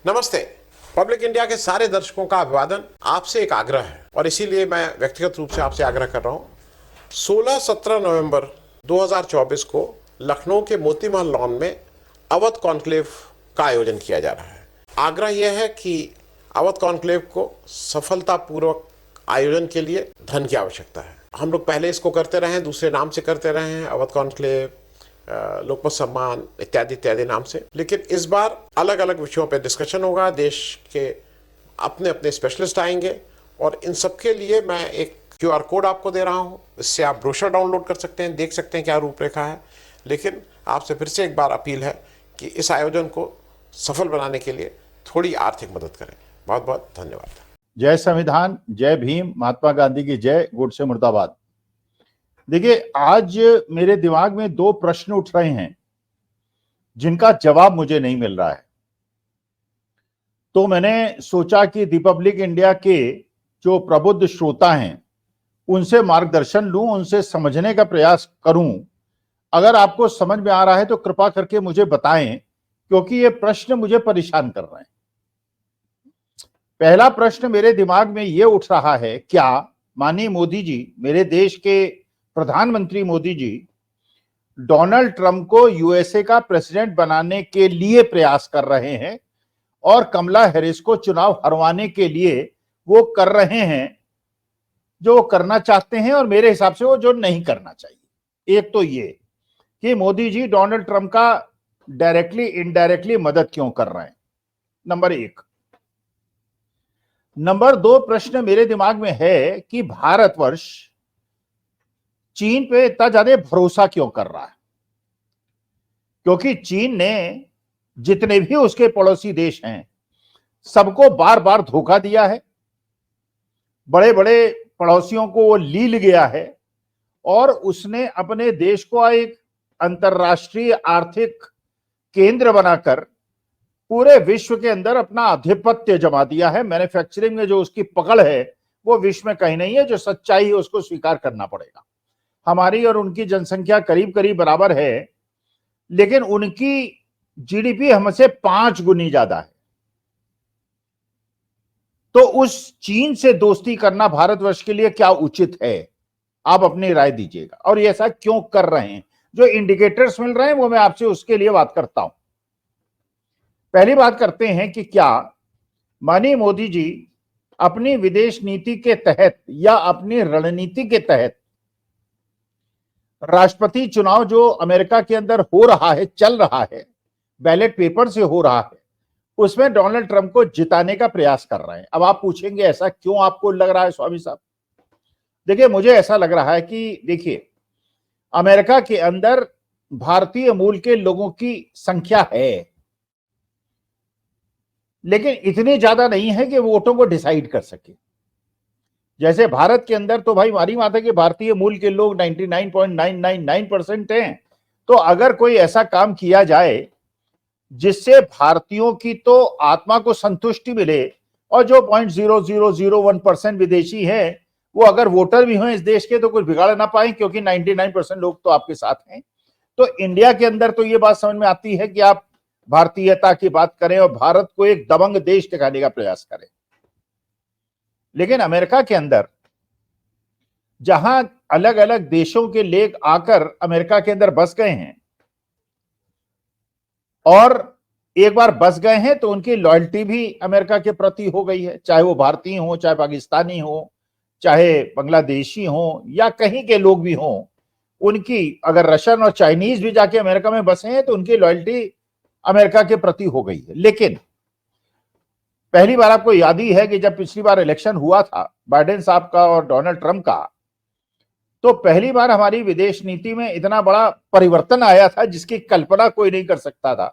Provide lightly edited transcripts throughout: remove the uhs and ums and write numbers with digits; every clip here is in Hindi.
नमस्ते। पब्लिक इंडिया के सारे दर्शकों का अभिवादन। आपसे एक आग्रह है और इसीलिए मैं व्यक्तिगत रूप से आपसे आग्रह कर रहा हूं। 16-17 नवंबर 2024 को लखनऊ के मोती महल लॉन में अवध कॉन्क्लेव का आयोजन किया जा रहा है। आग्रह यह है कि अवध कॉन्क्लेव को सफलतापूर्वक आयोजन के लिए धन की आवश्यकता है। हम लोग पहले इसको करते रहे हैं, दूसरे नाम से करते रहे हैं, अवध कॉन्क्लेव, लोकमत सम्मान इत्यादि इत्यादि नाम से, लेकिन इस बार अलग अलग विषयों पर डिस्कशन होगा। देश के अपने अपने स्पेशलिस्ट आएंगे और इन सबके लिए मैं एक QR कोड आपको दे रहा हूं। इससे आप ब्रोशर डाउनलोड कर सकते हैं, देख सकते हैं क्या रूपरेखा है। लेकिन आपसे फिर से एक बार अपील है कि इस आयोजन को सफल बनाने के लिए थोड़ी आर्थिक मदद करें। बहुत बहुत धन्यवाद। जय संविधान, जय भीम, महात्मा गांधी की जय, गुडसे मुर्दाबाद। देखिए, आज मेरे दिमाग में दो प्रश्न उठ रहे हैं जिनका जवाब मुझे नहीं मिल रहा है। तो मैंने सोचा कि रिपब्लिक इंडिया के जो प्रबुद्ध श्रोता हैं उनसे मार्गदर्शन लूं, उनसे समझने का प्रयास करूं। अगर आपको समझ में आ रहा है तो कृपा करके मुझे बताएं, क्योंकि ये प्रश्न मुझे परेशान कर रहे हैं। पहला प्रश्न मेरे दिमाग में ये उठ रहा है, क्या माननीय मोदी जी, मेरे देश के प्रधानमंत्री मोदी जी, डोनाल्ड ट्रंप को यूएसए का प्रेसिडेंट बनाने के लिए प्रयास कर रहे हैं और कमला हैरिस को चुनाव हरवाने के लिए वो कर रहे हैं जो करना चाहते हैं, और मेरे हिसाब से वो जो नहीं करना चाहिए। एक तो ये कि मोदी जी डोनाल्ड ट्रंप का डायरेक्टली इनडायरेक्टली मदद क्यों कर रहे हैं, नंबर एक। नंबर दो प्रश्न मेरे दिमाग में है कि भारतवर्ष चीन पे इतना ज्यादा भरोसा क्यों कर रहा है, क्योंकि चीन ने जितने भी उसके पड़ोसी देश हैं सबको बार बार धोखा दिया है, बड़े बड़े पड़ोसियों को वो लील गया है और उसने अपने देश को एक अंतरराष्ट्रीय आर्थिक केंद्र बनाकर पूरे विश्व के अंदर अपना आधिपत्य जमा दिया है। मैन्युफैक्चरिंग में जो उसकी पकड़ है वो विश्व में कहीं नहीं है। जो सच्चाई है उसको स्वीकार करना पड़ेगा। हमारी और उनकी जनसंख्या करीब करीब बराबर है, लेकिन उनकी जीडीपी हमसे 5 गुनी ज्यादा है। तो उस चीन से दोस्ती करना भारतवर्ष के लिए क्या उचित है? आप अपनी राय दीजिएगा। और ये ऐसा क्यों कर रहे हैं? जो इंडिकेटर्स मिल रहे हैं वो मैं आपसे उसके लिए बात करता हूं। पहली बात करते हैं कि क्या माननीय मोदी जी अपनी विदेश नीति के तहत या अपनी रणनीति के तहत राष्ट्रपति चुनाव जो अमेरिका के अंदर हो रहा है, चल रहा है, बैलेट पेपर से हो रहा है, उसमें डोनाल्ड ट्रंप को जिताने का प्रयास कर रहे हैं? अब आप पूछेंगे ऐसा क्यों आपको लग रहा है स्वामी साहब? देखिए, मुझे ऐसा लग रहा है कि देखिए, अमेरिका के अंदर भारतीय मूल के लोगों की संख्या है, लेकिन इतनी ज्यादा नहीं है कि वोटों को डिसाइड कर सके। जैसे भारत के अंदर तो भाई मारी माता के भारतीय मूल के लोग 99.999% हैं। तो अगर कोई ऐसा काम किया जाए जिससे भारतीयों की तो आत्मा को संतुष्टि मिले और जो 0.0001% विदेशी हैं वो अगर वोटर भी हों इस देश के तो कुछ बिगाड़ ना पाए, क्योंकि 99% लोग तो आपके साथ हैं। तो इंडिया के अंदर तो ये बात समझ में आती है कि आप भारतीयता की बात करें और भारत को एक दबंग देश दिखाने का प्रयास करें। लेकिन अमेरिका के अंदर जहां अलग अलग देशों के लोग आकर अमेरिका के अंदर बस गए हैं और एक बार बस गए हैं तो उनकी लॉयल्टी भी अमेरिका के प्रति हो गई है, चाहे वो भारतीय हो, चाहे पाकिस्तानी हो, चाहे बांग्लादेशी हो या कहीं के लोग भी हों। उनकी अगर रशियन और चाइनीज भी जाके अमेरिका में बसे हैं तो उनकी लॉयल्टी अमेरिका के प्रति हो गई है। लेकिन पहली बार आपको याद ही है कि जब पिछली बार इलेक्शन हुआ था बाइडेन साहब का और डोनाल्ड ट्रंप का, तो पहली बार हमारी विदेश नीति में इतना बड़ा परिवर्तन आया था जिसकी कल्पना कोई नहीं कर सकता था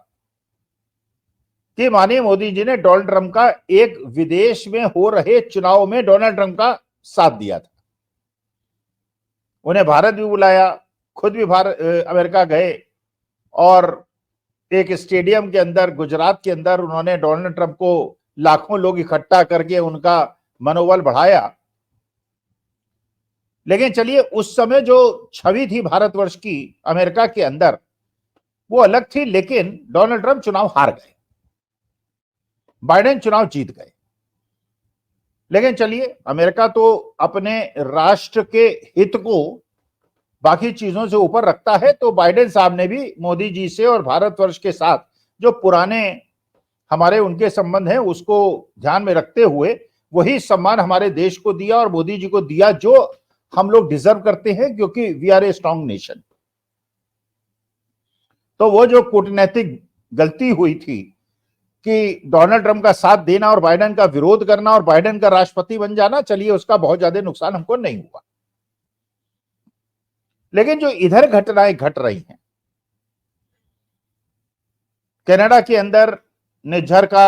कि माननीय मोदी जी ने डोनाल्ड ट्रंप का एक विदेश में हो रहे चुनाव में डोनाल्ड ट्रंप का साथ दिया था। उन्हें भारत भी बुलाया, खुद भी अमेरिका गए और एक स्टेडियम के अंदर गुजरात के अंदर उन्होंने डोनाल्ड ट्रंप को लाखों लोग इकट्ठा करके उनका मनोबल बढ़ाया। लेकिन चलिए, उस समय जो छवि थी भारतवर्ष की अमेरिका के अंदर वो अलग थी, लेकिन डोनाल्ड ट्रंप चुनाव हार गए। बाइडेन चुनाव जीत गए। लेकिन चलिए, अमेरिका तो अपने राष्ट्र के हित को बाकी चीजों से ऊपर रखता है, तो बाइडेन साहब ने भी मोदी जी से और भारतवर्ष के साथ जो पुराने हमारे उनके संबंध हैं उसको ध्यान में रखते हुए वही सम्मान हमारे देश को दिया और मोदी जी को दिया जो हम लोग डिजर्व करते हैं, क्योंकि we are a strong nation. तो वो जो कूटनैतिक गलती हुई थी कि डोनाल्ड ट्रंप का साथ देना और बाइडेन का विरोध करना और बाइडेन का राष्ट्रपति बन जाना, चलिए उसका बहुत ज्यादा नुकसान हमको नहीं हुआ। लेकिन जो इधर घटनाएं घट रही हैं, कनाडा के अंदर निज्जर का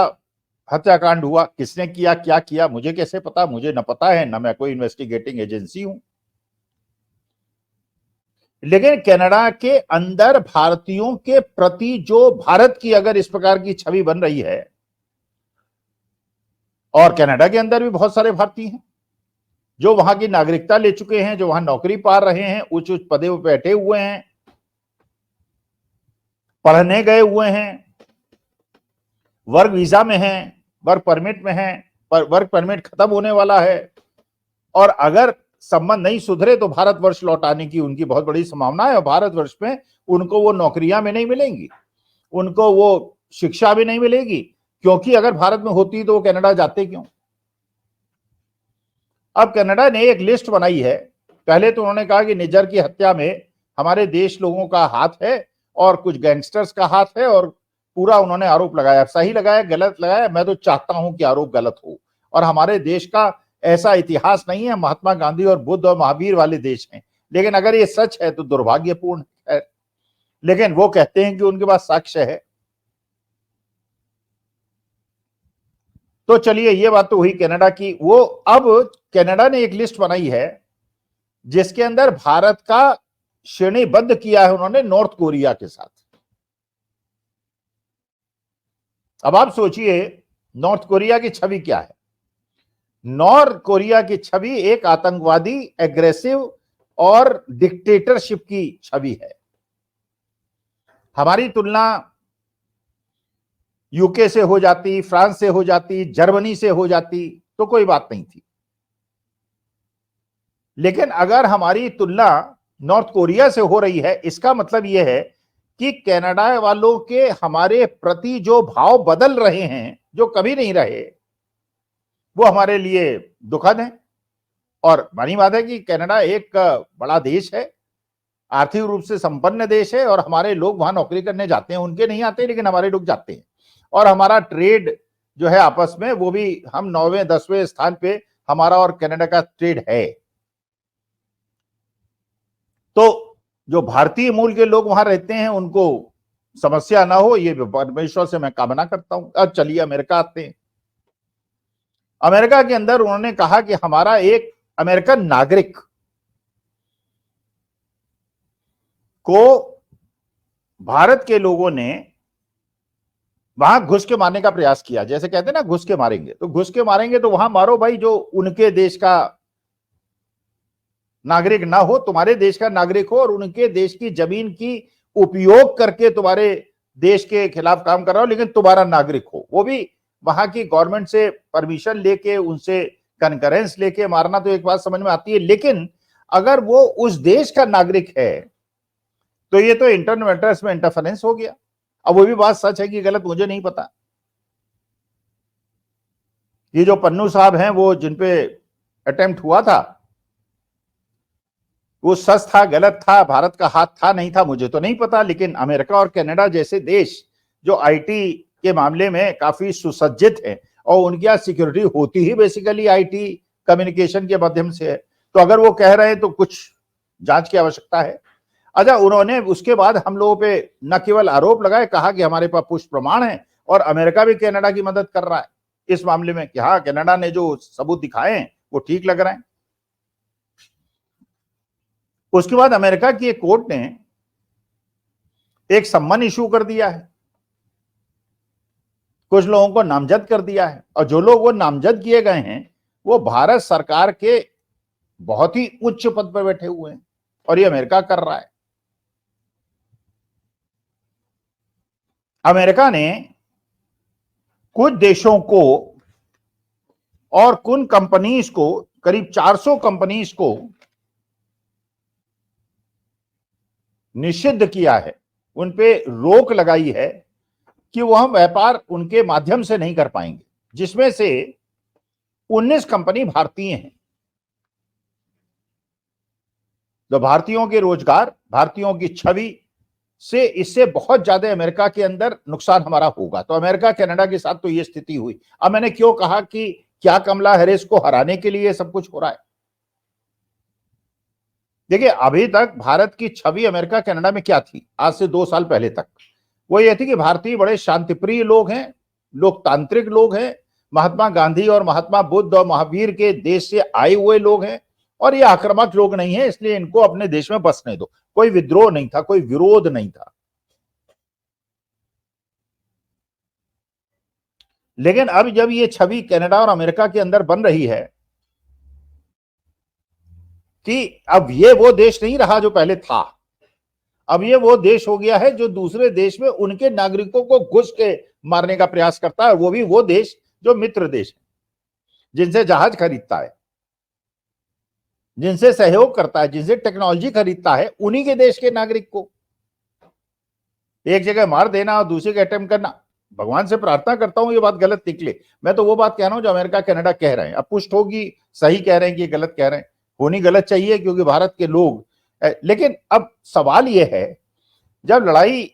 हत्याकांड हुआ, किसने किया, क्या किया, मुझे कैसे पता? मुझे न पता है, न मैं कोई इन्वेस्टिगेटिंग एजेंसी हूं। लेकिन कनाडा के अंदर भारतीयों के प्रति जो भारत की अगर इस प्रकार की छवि बन रही है, और कनाडा के अंदर भी बहुत सारे भारतीय हैं जो वहां की नागरिकता ले चुके हैं, जो वहां नौकरी पा रहे हैं, उच्च उच्च पदे पर बैठे हुए हैं, पढ़ने गए हुए हैं, वर्क वीजा में हैं, वर्क परमिट में हैं, पर वर्क परमिट खत्म होने वाला है, और अगर संबंध नहीं सुधरे तो भारतवर्ष लौट आने की उनकी बहुत बड़ी संभावना है। और भारतवर्ष में उनको वो नौकरियां भी नहीं मिलेंगी, उनको वो शिक्षा भी नहीं मिलेगी, क्योंकि अगर भारत में होती तो वो कनाडा जाते क्यों? अब कनाडा ने एक लिस्ट बनाई है। पहले तो उन्होंने कहा कि निज्जर की हत्या में हमारे देश लोगों का हाथ है और कुछ गैंगस्टर्स का हाथ है, और पूरा उन्होंने आरोप लगाया। सही लगाया, गलत लगाया, मैं तो चाहता हूं कि आरोप गलत हो। और हमारे देश का ऐसा इतिहास नहीं है, महात्मा गांधी और बुद्ध और महावीर वाले देश हैं। लेकिन अगर ये सच है तो दुर्भाग्यपूर्ण है, लेकिन वो कहते हैं कि उनके पास साक्ष्य है। तो चलिए, ये बात तो हुई कनाडा की। वो अब कनाडा ने एक लिस्ट बनाई है जिसके अंदर भारत का श्रेणीबद्ध किया है उन्होंने नॉर्थ कोरिया के साथ। अब आप सोचिए नॉर्थ कोरिया की छवि क्या है। नॉर्थ कोरिया की छवि एक आतंकवादी, एग्रेसिव और डिक्टेटरशिप की छवि है। हमारी तुलना यूके से हो जाती, फ्रांस से हो जाती, जर्मनी से हो जाती तो कोई बात नहीं थी। लेकिन अगर हमारी तुलना नॉर्थ कोरिया से हो रही है, इसका मतलब यह है कि कनाडा वालों के हमारे प्रति जो भाव बदल रहे हैं, जो कभी नहीं रहे, वो हमारे लिए दुखद है। और बड़ी बात है कि कनाडा एक बड़ा देश है, आर्थिक रूप से संपन्न देश है, और हमारे लोग वहां नौकरी करने जाते हैं। उनके नहीं आते लेकिन हमारे लोग जाते हैं। और हमारा ट्रेड जो है आपस में, वो भी हम 9वें 10वें स्थान पे हमारा और कनाडा का ट्रेड है। तो जो भारतीय मूल के लोग वहां रहते हैं उनको समस्या ना हो, ये परमेश्वर से मैं कामना करता हूं। अब चलिए अमेरिका आते हैं। अमेरिका के अंदर उन्होंने कहा कि हमारा एक अमेरिकन नागरिक को भारत के लोगों ने वहां घुस के मारने का प्रयास किया। जैसे कहते हैं ना, घुस के मारेंगे, तो घुस के मारेंगे तो वहां मारो भाई, जो उनके देश का नागरिक ना हो, तुम्हारे देश का नागरिक हो और उनके देश की जमीन की उपयोग करके तुम्हारे देश के खिलाफ काम कर रहा हो, लेकिन तुम्हारा नागरिक हो, वो भी वहां की गवर्नमेंट से परमिशन लेके, उनसे कनकरेंस लेके मारना तो एक बात समझ में आती है। लेकिन अगर वो उस देश का नागरिक है तो ये तो इंटरनल मैटर्स में इंटरफेरेंस हो गया। अब वो भी बात सच है कि गलत मुझे नहीं पता। ये जो पन्नू साहब हैं, वो जिनपे अटेम्प्ट हुआ था, वो सच था, गलत था, भारत का हाथ था, नहीं था, मुझे तो नहीं पता। लेकिन अमेरिका और कनाडा जैसे देश जो आईटी के मामले में काफी सुसज्जित है, और उनकी यहाँ सिक्योरिटी होती ही बेसिकली आईटी कम्युनिकेशन के माध्यम से है, तो अगर वो कह रहे हैं तो कुछ जांच की आवश्यकता है। अच्छा, उन्होंने उसके बाद हम लोगों पे न केवल आरोप लगाए, कहा कि हमारे पास पुष्ट प्रमाण है, और अमेरिका भी कनाडा की मदद कर रहा है इस मामले में कि हाँ, कनाडा ने जो सबूत दिखाए हैं वो ठीक लग रहे हैं। उसके बाद अमेरिका की एक कोर्ट ने एक सम्मन इशू कर दिया है, कुछ लोगों को नामजद कर दिया है, और जो लोग वो नामजद किए गए हैं वो भारत सरकार के बहुत ही उच्च पद पर बैठे हुए हैं, और ये अमेरिका कर रहा है। अमेरिका ने कुछ देशों को और कुछ कंपनीज को, करीब 400 कंपनीज को निषिद्ध किया है, उन पे रोक लगाई है कि वो हम व्यापार उनके माध्यम से नहीं कर पाएंगे, जिसमें से 19 कंपनी भारतीय हैं। तो भारतीयों के रोजगार, भारतीयों की छवि से इससे बहुत ज्यादा अमेरिका के अंदर नुकसान हमारा होगा। तो अमेरिका कनाडा के साथ तो ये स्थिति हुई। अब मैंने क्यों कहा कि क्या कमला हैरिस को हराने के लिए सब कुछ हो रहा है? देखिए, अभी तक भारत की छवि अमेरिका कनाडा में क्या थी? आज से 2 साल पहले तक वो ये थी कि भारतीय बड़े शांतिप्रिय लोग हैं, लोकतांत्रिक लोग हैं, महात्मा गांधी और महात्मा बुद्ध और महावीर के देश से आए हुए लोग हैं, और ये आक्रामक लोग नहीं है, इसलिए इनको अपने देश में बसने दो। कोई विद्रोह नहीं था, कोई विरोध नहीं था। लेकिन अब जब ये छवि कनाडा और अमेरिका के अंदर बन रही है कि अब ये वो देश नहीं रहा जो पहले था, अब ये वो देश हो गया है जो दूसरे देश में उनके नागरिकों को घुस के मारने का प्रयास करता है, वो भी वो देश जो मित्र देश है, जिनसे जहाज खरीदता है, जिनसे सहयोग करता है, जिनसे टेक्नोलॉजी खरीदता है, उन्हीं के देश के नागरिक को एक जगह मार देना और दूसरे का अटेम्प्ट करना। भगवान से प्रार्थना करता हूं ये बात गलत निकले। मैं तो वो बात कह रहा हूं जो अमेरिका कनाडा कह रहे हैं। अब पुष्ट होगी, सही कह रहे हैं कि गलत कह रहे हैं, होनी गलत चाहिए क्योंकि भारत के लोग। लेकिन अब सवाल यह है, जब लड़ाई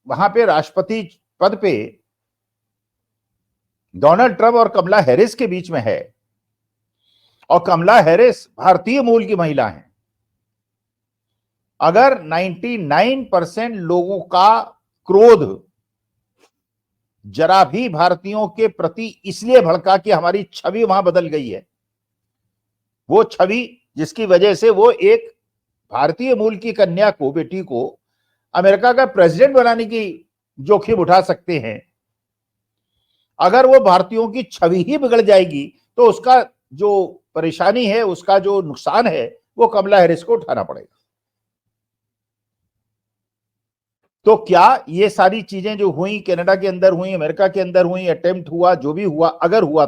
वहां पे राष्ट्रपति पद पे डोनाल्ड ट्रंप और कमला हैरिस के बीच में है, और कमला हैरिस भारतीय मूल की महिला है, अगर 99% लोगों का क्रोध जरा भी भारतीयों के प्रति इसलिए भड़का कि हमारी छवि वहां बदल गई है, वो छवि जिसकी वजह से वो एक भारतीय मूल की कन्या को, बेटी को अमेरिका का प्रेसिडेंट बनाने की जोखिम उठा सकते हैं, अगर वो भारतीयों की छवि ही बिगड़ जाएगी तो उसका जो परेशानी है, उसका जो नुकसान है, वो कमला हैरिस को उठाना पड़ेगा। तो क्या ये सारी चीजें जो हुई, कनाडा के अंदर हुई, अमेरिका के अंदर हुई, अटेम्प्ट हुआ, जो भी हुआ, अगर हुआ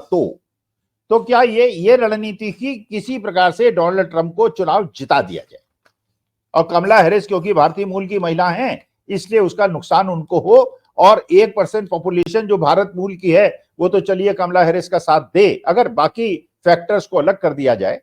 तो क्या ये रणनीति की किसी प्रकार से डोनाल्ड ट्रंप को चुनाव जिता दिया जाए, और कमला हैरिस क्योंकि भारतीय मूल की महिला हैं इसलिए उसका नुकसान उनको हो, और 1% पॉपुलेशन जो भारत मूल की है वो तो चलिए कमला हैरिस का साथ दे, अगर बाकी फैक्टर्स को अलग कर दिया जाए।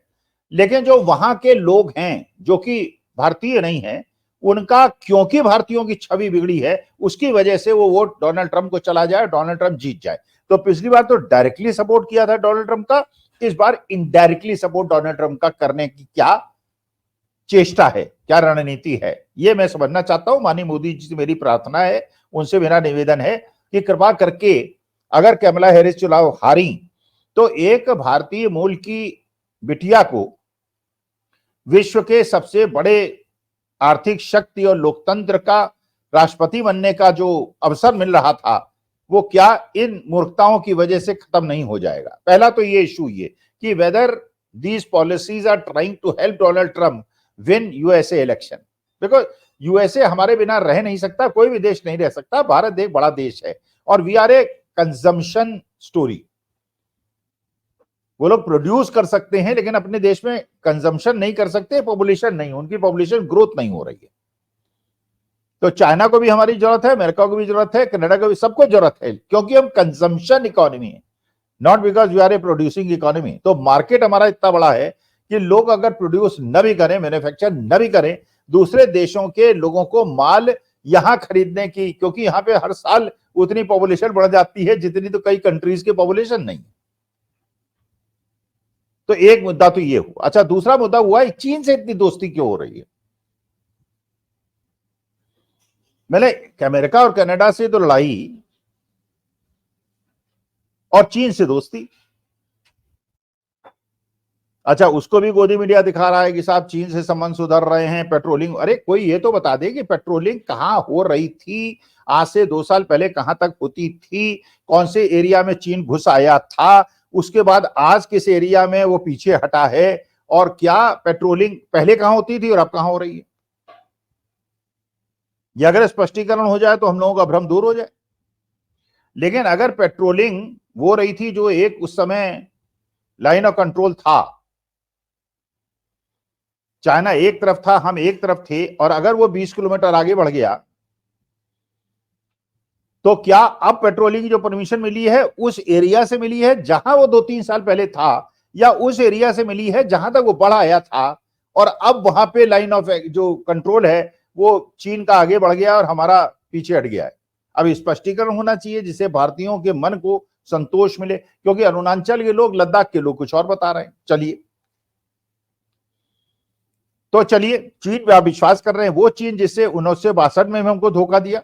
लेकिन जो वहां के लोग हैं जो कि भारतीय नहीं है, उनका क्योंकि भारतीयों की छवि बिगड़ी है, उसकी वजह से वो वोट डोनाल्ड ट्रंप को चला जाए, डोनाल्ड ट्रंप जीत जाए। तो पिछली बार तो डायरेक्टली सपोर्ट किया था डोनाल्ड ट्रंप का, इस बार इनडायरेक्टली सपोर्ट डोनाल्ड ट्रंप का करने की क्या चेष्टा है, क्या रणनीति है, ये मैं समझना चाहता हूं। माननीय मोदी जी से मेरी प्रार्थना है, उनसे मेरा निवेदन है कि कृपा करके अगर कमला हैरिस चुनाव हारी तो एक भारतीय मूल की बिटिया को विश्व के सबसे बड़े आर्थिक शक्ति और लोकतंत्र का राष्ट्रपति बनने का जो अवसर मिल रहा था, वो क्या इन मूर्खताओं की वजह से खत्म नहीं हो जाएगा। पहला तो ये इशू ये कि whether these policies are trying to help Donald Trump win USA election, because USA हमारे बिना रह नहीं सकता, कोई भी देश नहीं रह सकता, भारत एक बड़ा देश है और we are a consumption story. वो लोग प्रोड्यूस कर सकते हैं लेकिन अपने देश में कंजम्पशन नहीं कर सकते, पॉपुलेशन नहीं, उनकी पॉपुलेशन ग्रोथ नहीं हो रही है। तो चाइना को भी हमारी जरूरत है, अमेरिका को भी जरूरत है, कनाडा को भी, सबको जरूरत है, क्योंकि हम कंजम्पशन इकोनॉमी है, not because we are a producing economy. तो मार्केट हमारा इतना बड़ा है कि लोग अगर प्रोड्यूस न भी करें, मैन्युफैक्चर न भी करें, दूसरे देशों के लोगों को माल यहां खरीदने की, क्योंकि यहां पे हर साल उतनी पॉपुलेशन बढ़ जाती है जितनी तो कई कंट्रीज की पॉपुलेशन नहीं। तो एक मुद्दा तो ये हुआ। अच्छा, दूसरा मुद्दा हुआ चीन से इतनी दोस्ती क्यों हो रही है। मैंने अमेरिका और कनाडा से तो लड़ाई और चीन से दोस्ती। अच्छा, उसको भी गोदी मीडिया दिखा रहा है कि साहब चीन से संबंध सुधर रहे हैं, पेट्रोलिंग। अरे कोई ये तो बता दे कि पेट्रोलिंग कहां हो रही थी, आज से 2 साल पहले कहां तक होती थी, कौन से एरिया में चीन घुस आया था, उसके बाद आज किस एरिया में वो पीछे हटा है, और क्या पेट्रोलिंग पहले कहां होती थी और अब कहां हो रही है। ये अगर स्पष्टीकरण हो जाए तो हम लोगों का भ्रम दूर हो जाए। लेकिन अगर पेट्रोलिंग वो रही थी जो एक उस समय लाइन ऑफ कंट्रोल था, चाइना एक तरफ था, हम एक तरफ थे, और अगर वो 20 किलोमीटर आगे बढ़ गया तो क्या अब पेट्रोलिंग की जो परमिशन मिली है उस एरिया से मिली है जहां वो 2-3 साल पहले था, या उस एरिया से मिली है जहां तक वो बढ़ आया था, और अब वहां पे लाइन ऑफ जो कंट्रोल है वो चीन का आगे बढ़ गया और हमारा पीछे हट गया है। अब स्पष्टीकरण होना चाहिए जिससे भारतीयों के मन को संतोष मिले, क्योंकि अरुणाचल के लोग, लद्दाख के लोग कुछ और बता रहे हैं। चलिए चीन पे आप विश्वास कर रहे हैं, वो चीन जिससे 1962 में हमको धोखा दिया।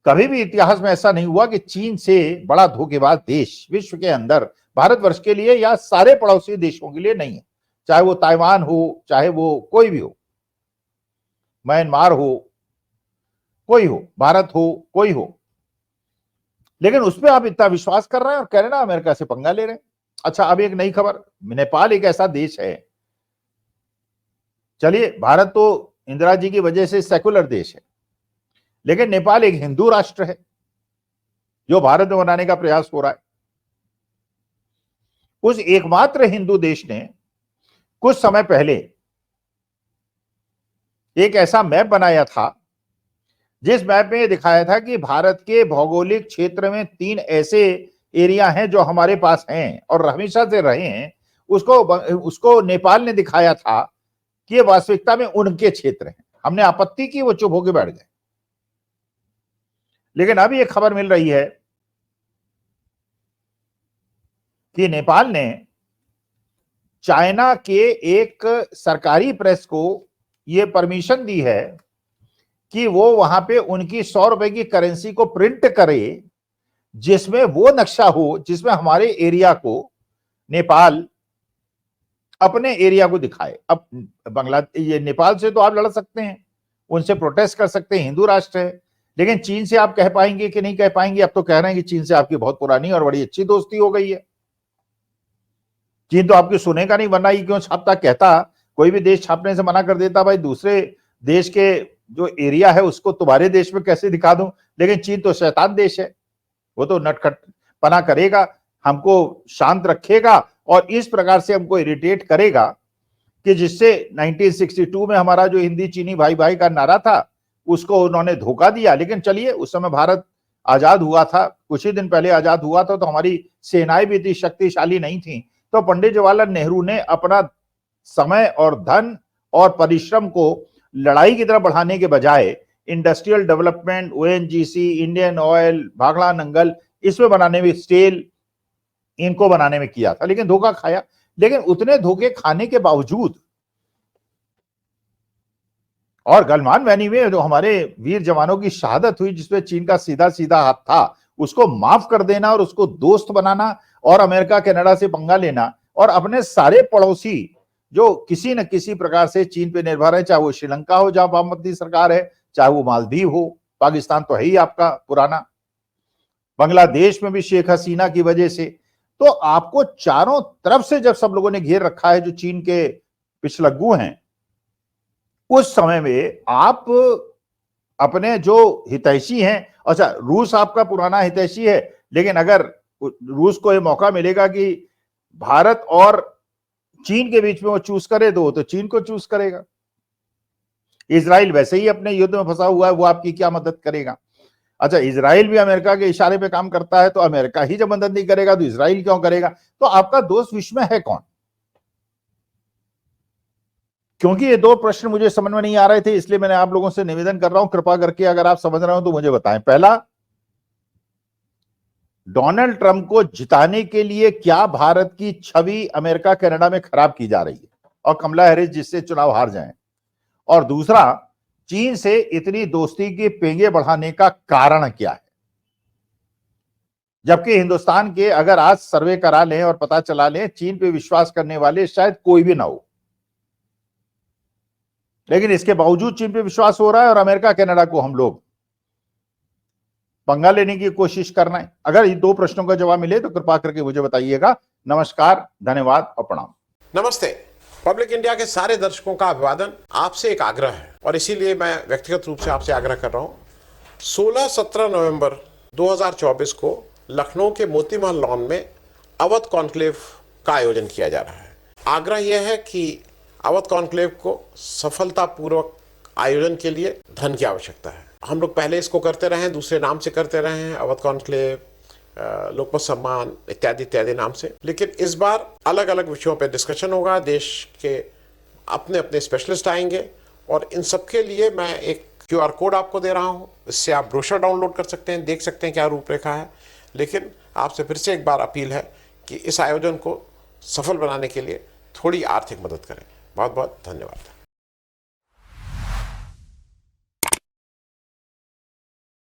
कभी भी इतिहास में ऐसा नहीं हुआ कि चीन से बड़ा धोखेबाज देश विश्व के अंदर भारतवर्ष के लिए या सारे पड़ोसी देशों के लिए नहीं है, चाहे वो ताइवान हो, चाहे वो कोई भी हो, म्यांमार हो, कोई हो, भारत हो, कोई हो, लेकिन उस पर आप इतना विश्वास कर रहे हैं और कनाडा अमेरिका से पंगा ले रहे हैं। अच्छा, अब एक नई खबर, नेपाल एक ऐसा देश है, चलिए भारत तो इंदिरा जी की वजह से सेकुलर देश है, लेकिन नेपाल एक हिंदू राष्ट्र है जो भारत में बनाने का प्रयास हो रहा है। उस एकमात्र हिंदू देश ने कुछ समय पहले एक ऐसा मैप बनाया था जिस मैप में दिखाया था कि भारत के भौगोलिक क्षेत्र में 3 ऐसे एरिया हैं जो हमारे पास हैं और हमेशा से रहे हैं। उसको नेपाल ने दिखाया था कि ये वास्तविकता में उनके क्षेत्र हैं। हमने आपत्ति की, वो चुप होकर बैठ गए। लेकिन अब ये खबर मिल रही है कि नेपाल ने चाइना के एक सरकारी प्रेस को ये परमिशन दी है कि वो वहां पे उनकी 100 रुपए की करेंसी को प्रिंट करे जिसमें वो नक्शा हो जिसमें हमारे एरिया को, नेपाल अपने एरिया को दिखाए। अब ये नेपाल से तो आप लड़ सकते हैं, उनसे प्रोटेस्ट कर सकते हैं, हिंदू राष्ट्र है, लेकिन चीन से आप कह पाएंगे कि नहीं कह पाएंगे? अब तो कह रहे हैं कि चीन से आपकी बहुत पुरानी और बड़ी अच्छी दोस्ती हो गई है। चीन तो आपकी सुनेगा नहीं, वरना ये क्यों छापता? कहता कोई भी देश छापने से मना कर देता, भाई दूसरे देश के जो एरिया है उसको तुम्हारे देश में कैसे दिखा दूं। लेकिन चीन तो शैतान देश है, वो तो नटखट पना करेगा, हमको शांत रखेगा और इस प्रकार से हमको इरिटेट करेगा कि जिससे 1962 में हमारा जो हिंदी चीनी भाई भाई का नारा था उसको उन्होंने धोखा दिया। लेकिन चलिए, उस समय भारत आजाद हुआ था, कुछ ही दिन पहले आजाद हुआ था, तो हमारी सेनाएं भी इतनी शक्तिशाली नहीं थी। तो पंडित जवाहरलाल नेहरू ने अपना समय और धन और परिश्रम को लड़ाई की तरफ बढ़ाने के बजाय industrial development, ONGC, Indian oil, Bhakra Nangal, इसमें बनाने में, स्टील, इनको बनाने में किया था, लेकिन धोखा खाया। लेकिन उतने धोखे खाने के बावजूद और गलवान वैली में जो हमारे वीर जवानों की शहादत हुई जिसमें चीन का सीधा सीधा हाथ था, उसको माफ कर देना और उसको दोस्त बनाना और अमेरिका कनाडा से पंगा लेना और अपने सारे पड़ोसी जो किसी न किसी प्रकार से चीन पे निर्भर है, चाहे वो श्रीलंका हो जहां वामपंथी सरकार है, चाहे वो मालदीव हो, पाकिस्तान तो है ही आपका पुराना, बांग्लादेश में भी शेख हसीना की वजह से। तो आपको चारों तरफ से जब सब लोगों ने घेर रखा है जो चीन के पिछलग्गू हैं, उस समय में आप अपने जो हितैषी हैं, अच्छा रूस आपका पुराना हितैषी है, लेकिन अगर रूस को ये मौका मिलेगा कि भारत और चीन के बीच में वो चूज करे तो चीन को चूज करेगा। इजराइल वैसे ही अपने युद्ध में फंसा हुआ है, वो आपकी क्या मदद करेगा? अच्छा, इजराइल भी अमेरिका के इशारे पे काम करता है, तो अमेरिका ही जब मदद नहीं करेगा तो इजराइल क्यों करेगा? तो आपका दोस्त विश्व में है कौन? क्योंकि ये 2 प्रश्न मुझे समझ में नहीं आ रहे थे, इसलिए मैंने आप लोगों से निवेदन कर रहा हूं, कृपा करके अगर आप समझ रहे हो तो मुझे बताएं। पहला, डोनाल्ड ट्रंप को जिताने के लिए क्या भारत की छवि अमेरिका कनाडा में खराब की जा रही है और कमला हैरिस जिससे चुनाव हार जाएं? और दूसरा, चीन से इतनी दोस्ती की पेंगे बढ़ाने का कारण क्या है? जबकि हिंदुस्तान के अगर आज सर्वे करा लें और पता चला लें, चीन पे विश्वास करने वाले शायद कोई भी ना हो, लेकिन इसके बावजूद चीन पे विश्वास हो रहा है और अमेरिका कनाडा को हम लोग पंगा लेने की कोशिश कर रहे हैं। अगर इन 2 प्रश्नों का जवाब मिले तो कृपा करके मुझे बताइएगा। नमस्कार, धन्यवाद और प्रणाम। नमस्ते। पब्लिक इंडिया के सारे दर्शकों का अभिवादन। आपसे एक आग्रह है और इसीलिए मैं व्यक्तिगत रूप से आपसे आग्रह कर रहा हूं, 16-17 नवंबर 2024 को लखनऊ के मोती महल लॉन में अवध कॉन्क्लेव का आयोजन किया जा रहा है। आग्रह यह है कि अवध कॉन्क्लेव को सफलतापूर्वक आयोजन के लिए धन की आवश्यकता है। हम लोग पहले इसको करते रहे हैं, दूसरे नाम से करते रहे हैं, अवध कॉन्क्लेव, लोकमत सम्मान इत्यादि इत्यादि नाम से, लेकिन इस बार अलग अलग विषयों पर डिस्कशन होगा। देश के अपने अपने स्पेशलिस्ट आएंगे और इन सबके लिए मैं एक QR कोड आपको दे रहा हूं, इससे आप ब्रोशर डाउनलोड कर सकते हैं, देख सकते हैं क्या रूपरेखा है। लेकिन आपसे फिर से एक बार अपील है कि इस आयोजन को सफल बनाने के लिए थोड़ी आर्थिक मदद करें। बहुत बहुत धन्यवाद।